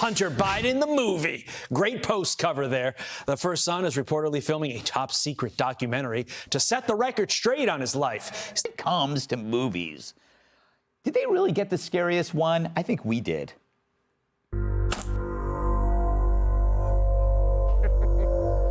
Hunter Biden, the movie. Great post cover there. The First Son is reportedly filming a top secret documentary to set the record straight on his life. When it comes to movies, did they really get the scariest one? I think we did.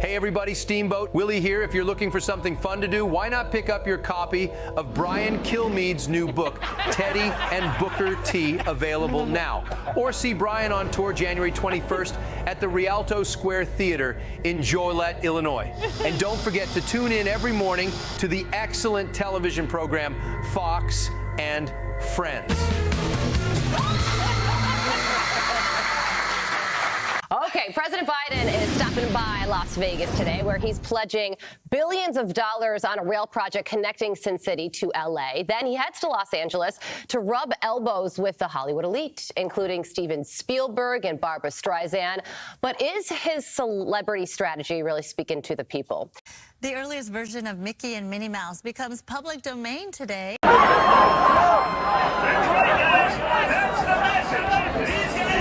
Hey everybody, Steamboat Willie here. If you're looking for something fun to do, why not pick up your copy of Brian Kilmeade's new book, Teddy and Booker T, available now. Or see Brian on tour January 21st at the Rialto Square Theater in Joliet, Illinois. And don't forget to tune in every morning to the excellent television program Fox and Friends. Okay, President Biden is stopping by Las Vegas today, where he's pledging billions of dollars on a rail project connecting Sin City to L.A. Then he heads to Los Angeles to rub elbows with the Hollywood elite, including Steven Spielberg and Barbra Streisand. But is his celebrity strategy really speaking to the people? The earliest version of Mickey and Minnie Mouse becomes public domain today. That's right, guys. That's the message. These guys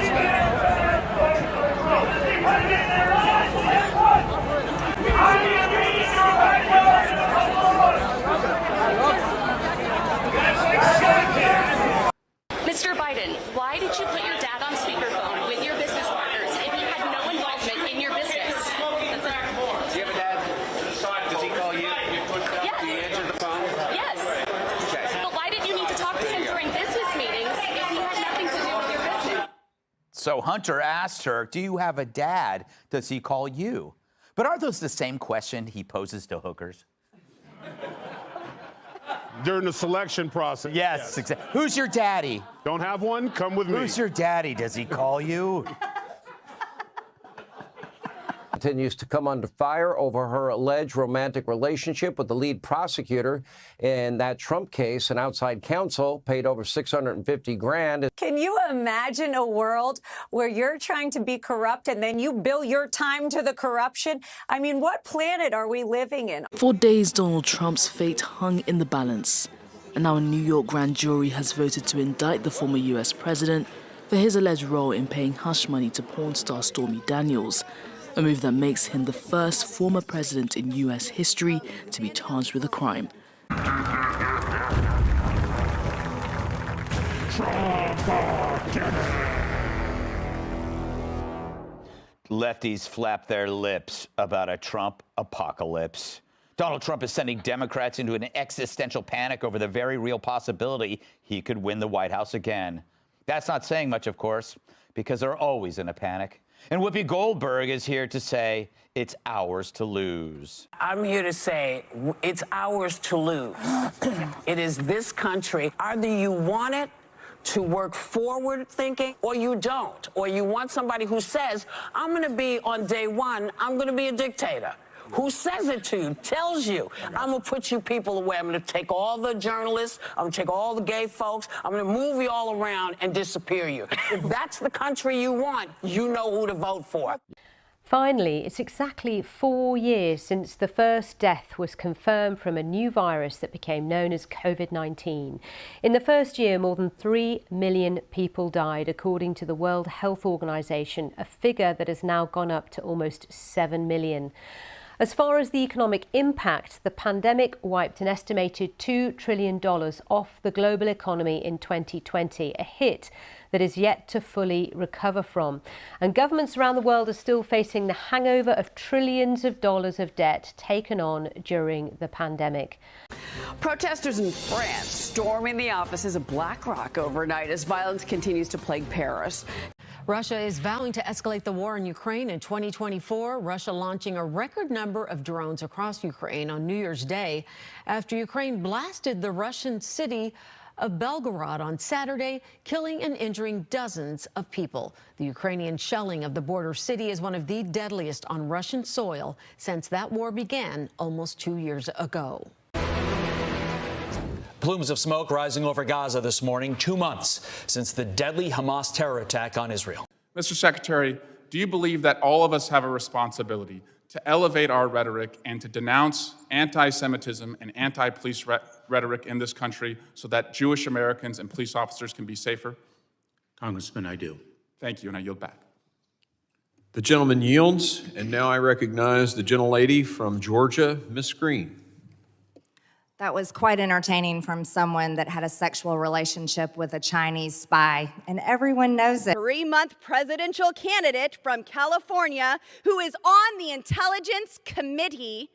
Mr. Biden, why did you put your dad on speakerphone with your business partners if you had no involvement in your business? Do you have a dad? Does he call you? Yes. Do you answer the phone? Yes. Okay. But why did you need to talk to him during business meetings if he had nothing to do with your business? So Hunter asked her, do you have a dad? Does he call you? But are those the same question he poses to hookers? During the selection process. Yes. Exactly. Who's your daddy? Don't have one? Come with me. Who's your daddy? Does he call you? Continues to come under fire over her alleged romantic relationship with the lead prosecutor in that Trump case. An outside counsel paid over $650,000. Can you imagine a world where you're trying to be corrupt and then you bill your time to the corruption? I mean, what planet are we living in? For days, Donald Trump's fate hung in the balance. And now a New York grand jury has voted to indict the former U.S. president for his alleged role in paying hush money to porn star Stormy Daniels. A move that makes him the first former president in U.S. history to be charged with a crime. Lefties flap their lips about a Trump apocalypse. Donald Trump is sending Democrats into an existential panic over the very real possibility he could win the White House again. That's not saying much, of course, because they're always in a panic. And Whoopi Goldberg is here to say it's ours to lose. I'm here to say it's ours to lose. It is this country. Either you want it to work forward thinking or you don't. Or you want somebody who says, I'm going to be on day one, I'm going to be a dictator. Who says it to you, tells you, I'm going to put you people away. I'm going to take all the journalists, I'm going to take all the gay folks, I'm going to move you all around and disappear you. If that's the country you want, you know who to vote for. Finally, it's exactly 4 years since the first death was confirmed from a new virus that became known as COVID-19. In the first year, more than 3 million people died, according to the World Health Organization, a figure that has now gone up to almost 7 million. As far as the economic impact, the pandemic wiped an estimated $2 trillion off the global economy in 2020, a hit that is yet to fully recover from. And governments around the world are still facing the hangover of trillions of dollars of debt taken on during the pandemic. Protesters in France storming the offices of BlackRock overnight as violence continues to plague Paris. Russia is vowing to escalate the war in Ukraine in 2024, Russia launching a record number of drones across Ukraine on New Year's Day after Ukraine blasted the Russian city of Belgorod on Saturday, killing and injuring dozens of people. The Ukrainian shelling of the border city is one of the deadliest on Russian soil since that war began almost 2 years ago. Plumes of smoke rising over Gaza this morning, 2 months since the deadly Hamas terror attack on Israel. Mr. Secretary, do you believe that all of us have a responsibility to elevate our rhetoric and to denounce anti-Semitism and anti-police rhetoric in this country so that Jewish Americans and police officers can be safer? Congressman, I do. Thank you, and I yield back. The gentleman yields, and now I recognize the gentlelady from Georgia, Ms. Green. That was quite entertaining from someone that had a sexual relationship with a Chinese spy, and everyone knows it. 3-month presidential candidate from California who is on the Intelligence Committee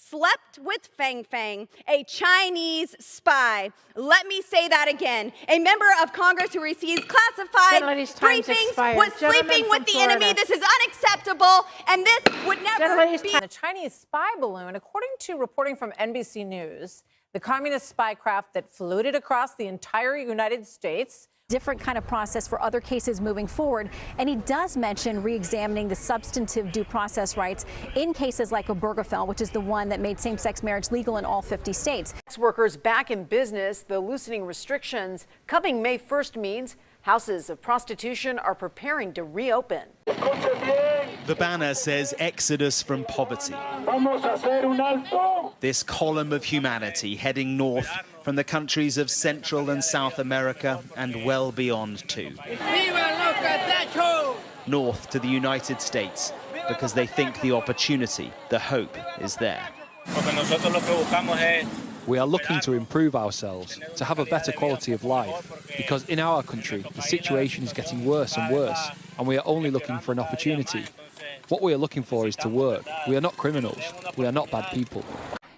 slept with Fang Fang, a Chinese spy. Let me say that again. A member of Congress who receives classified briefings was sleeping with the enemy. This is unacceptable, and this would never be. The Chinese spy balloon, according to reporting from NBC News, the communist spy craft that floated across the entire United States. Different kind of process for other cases moving forward. And he does mention re-examining the substantive due process rights in cases like Obergefell, which is the one that made same-sex marriage legal in all 50 states. Sex workers back in business, the loosening restrictions coming May 1st means houses of prostitution are preparing to reopen. The banner says exodus from poverty. This column of humanity heading north from the countries of Central and South America and well beyond too. North to the United States because they think the opportunity, the hope is there. We are looking to improve ourselves, to have a better quality of life, because in our country, the situation is getting worse and worse, and we are only looking for an opportunity. What we are looking for is to work. We are not criminals. We are not bad people.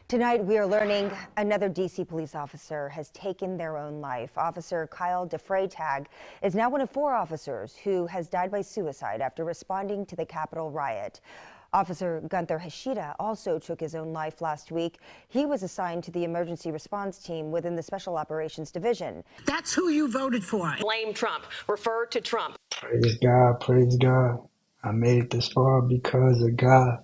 Tonight, we are learning another D.C. police officer has taken their own life. Officer Kyle DeFreytag is now one of 4 officers who has died by suicide after responding to the Capitol riot. Officer Gunther Hashida also took his own life last week. He was assigned to the emergency response team within the Special Operations Division. That's who you voted for. Blame Trump. Refer to Trump. Praise God, praise God. I made it this far because of God.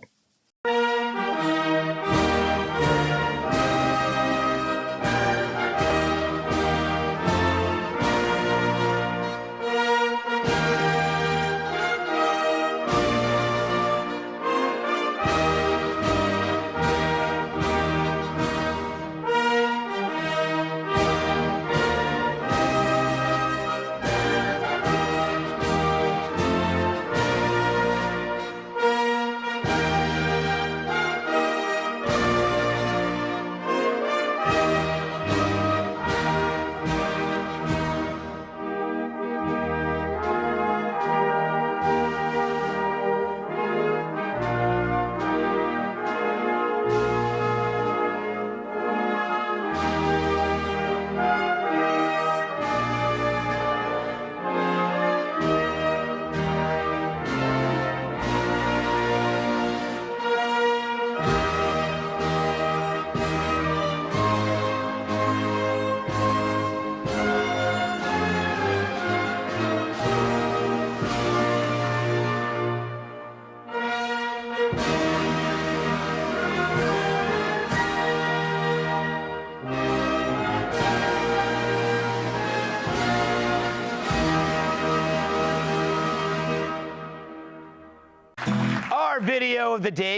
Our video of the day